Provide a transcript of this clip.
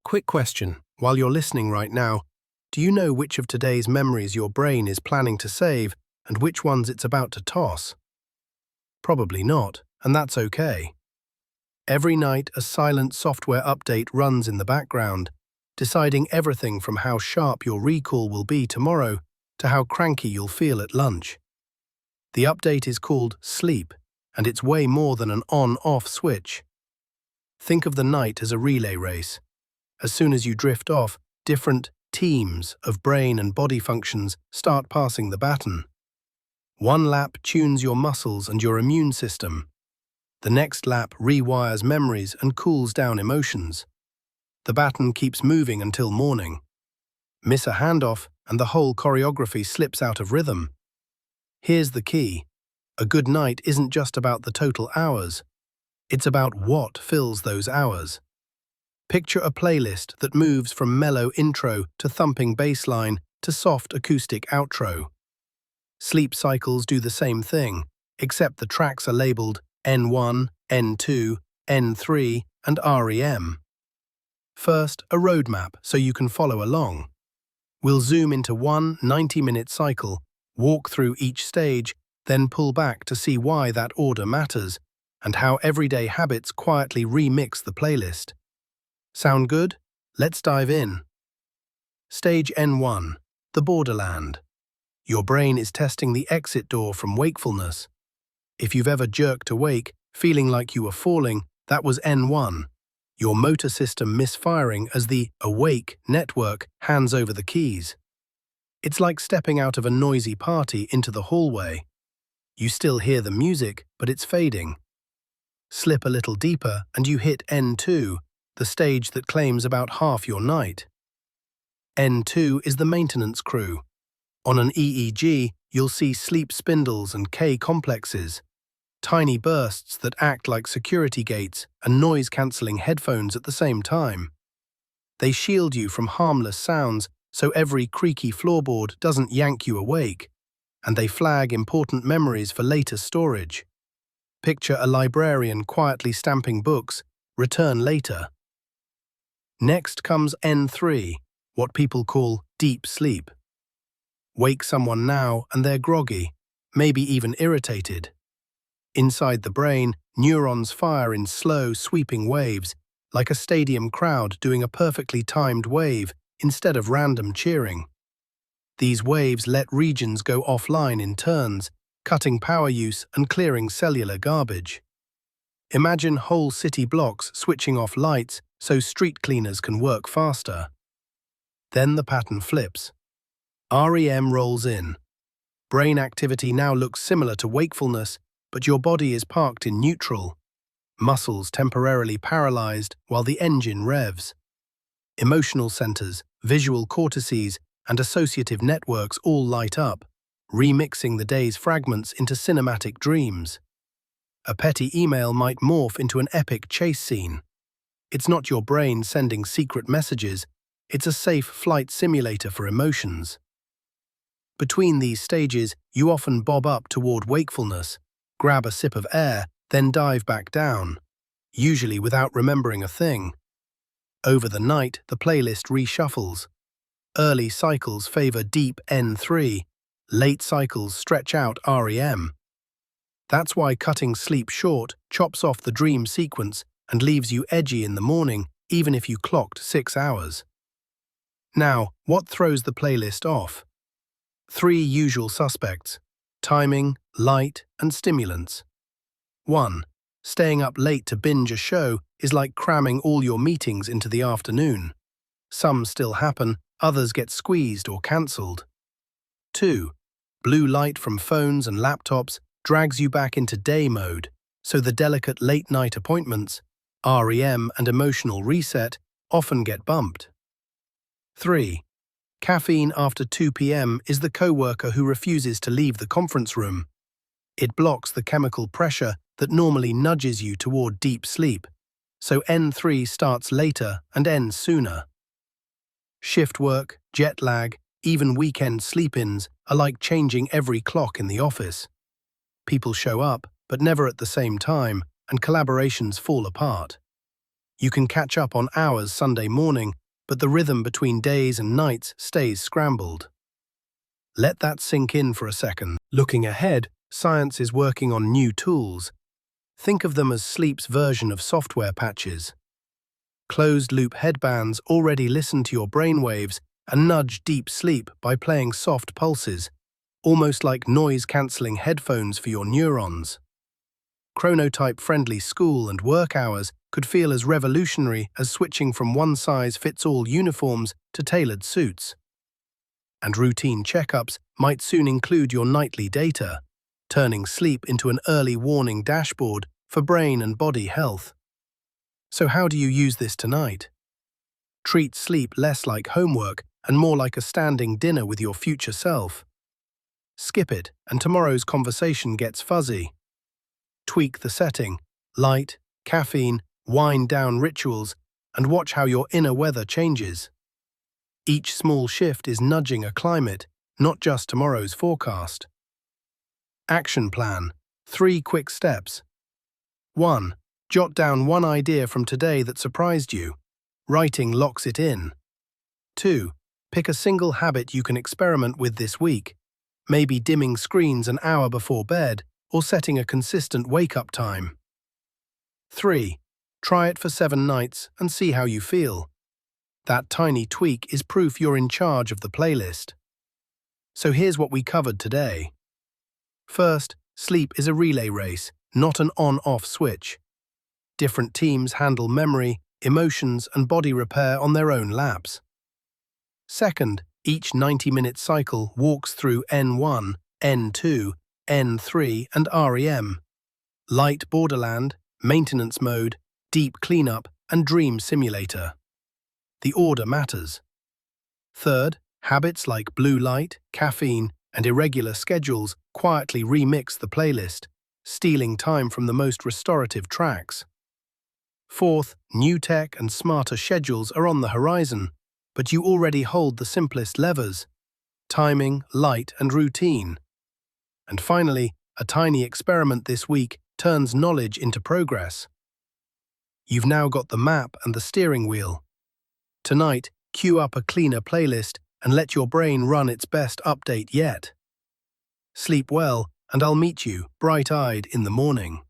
Quick question. While you're listening right now, do you know which of today's memories your brain is planning to save and which ones it's about to toss? Probably not, and that's okay. Every night, a silent software update runs in the background, deciding everything from how sharp your recall will be tomorrow to how cranky you'll feel at lunch. The update is called sleep, and it's way more than an on-off switch. Think of the night as a relay race. As soon as you drift off, different teams of brain and body functions start passing the baton. One lap tunes your muscles and your immune system. The next lap rewires memories and cools down emotions. The baton keeps moving until morning. Miss a handoff and the whole choreography slips out of rhythm. Here's the key. A good night isn't just about the total hours. It's about what fills those hours. Picture a playlist that moves from mellow intro to thumping bass line to soft acoustic outro. Sleep cycles do the same thing, except the tracks are labeled N1, N2, N3, and REM. First, a roadmap so you can follow along. We'll zoom into one 90-minute cycle, walk through each stage, then pull back to see why that order matters and how everyday habits quietly remix the playlist. Sound good? Let's dive in. Stage N1, the borderland. Your brain is testing the exit door from wakefulness. If you've ever jerked awake, feeling like you were falling, that was N1. Your motor system misfiring as the awake network hands over the keys. It's like stepping out of a noisy party into the hallway. You still hear the music, but it's fading. Slip a little deeper and you hit N2, the stage that claims about half your night. N2 is the maintenance crew. On an EEG, you'll see sleep spindles and K-complexes, tiny bursts that act like security gates and noise-cancelling headphones at the same time. They shield you from harmless sounds so every creaky floorboard doesn't yank you awake, and they flag important memories for later storage. Picture a librarian quietly stamping books, return later. Next comes N3, what people call deep sleep. Wake someone now and they're groggy, maybe even irritated. Inside the brain, neurons fire in slow, sweeping waves, like a stadium crowd doing a perfectly timed wave instead of random cheering. These waves let regions go offline in turns, cutting power use and clearing cellular garbage. Imagine whole city blocks switching off lights so street cleaners can work faster. Then the pattern flips. REM rolls in. Brain activity now looks similar to wakefulness, but your body is parked in neutral. Muscles temporarily paralyzed while the engine revs. Emotional centers, visual cortices, and associative networks all light up, remixing the day's fragments into cinematic dreams. A petty email might morph into an epic chase scene. It's not your brain sending secret messages, it's a safe flight simulator for emotions. Between these stages, you often bob up toward wakefulness, grab a sip of air, then dive back down, usually without remembering a thing. Over the night, the playlist reshuffles. Early cycles favor deep N3, late cycles stretch out REM. That's why cutting sleep short chops off the dream sequence and leaves you edgy in the morning, even if you clocked 6 hours. Now, what throws the playlist off? 3 usual suspects: timing, light, and stimulants. 1. Staying up late to binge a show is like cramming all your meetings into the afternoon. Some still happen, others get squeezed or cancelled. 2. Blue light from phones and laptops drags you back into day mode, so the delicate late-night appointments, REM and emotional reset, often get bumped. 3. Caffeine after 2 p.m. is the coworker who refuses to leave the conference room. It blocks the chemical pressure that normally nudges you toward deep sleep, so N3 starts later and ends sooner. Shift work, jet lag, even weekend sleep-ins are like changing every clock in the office. People show up, but never at the same time, and collaborations fall apart. You can catch up on hours Sunday morning, but the rhythm between days and nights stays scrambled. Let that sink in for a second. Looking ahead, science is working on new tools. Think of them as sleep's version of software patches. Closed-loop headbands already listen to your brainwaves and nudge deep sleep by playing soft pulses, almost like noise-cancelling headphones for your neurons. Chronotype-friendly school and work hours could feel as revolutionary as switching from one-size-fits-all uniforms to tailored suits. And routine checkups might soon include your nightly data, turning sleep into an early warning dashboard for brain and body health. So how do you use this tonight? Treat sleep less like homework and more like a standing dinner with your future self. Skip it, and tomorrow's conversation gets fuzzy. Tweak the setting, light, caffeine, wind-down rituals, and watch how your inner weather changes. Each small shift is nudging a climate, not just tomorrow's forecast. Action plan. 3 quick steps. 1. Jot down one idea from today that surprised you. Writing locks it in. 2. Pick a single habit you can experiment with this week, maybe dimming screens an hour before bed or setting a consistent wake-up time. 3. Try it for 7 nights and see how you feel. That tiny tweak is proof you're in charge of the playlist. So here's what we covered today. First, sleep is a relay race, not an on-off switch. Different teams handle memory, emotions, and body repair on their own laps. Second, each 90-minute cycle walks through N1, N2, N3, and REM. Light borderland, maintenance mode, deep cleanup, and dream simulator. The order matters. Third, habits like blue light, caffeine, and irregular schedules quietly remix the playlist, stealing time from the most restorative tracks. Fourth, new tech and smarter schedules are on the horizon, but you already hold the simplest levers: timing, light, and routine. And finally, a tiny experiment this week turns knowledge into progress. You've now got the map and the steering wheel. Tonight, cue up a cleaner playlist and let your brain run its best update yet. Sleep well, and I'll meet you, bright-eyed, in the morning.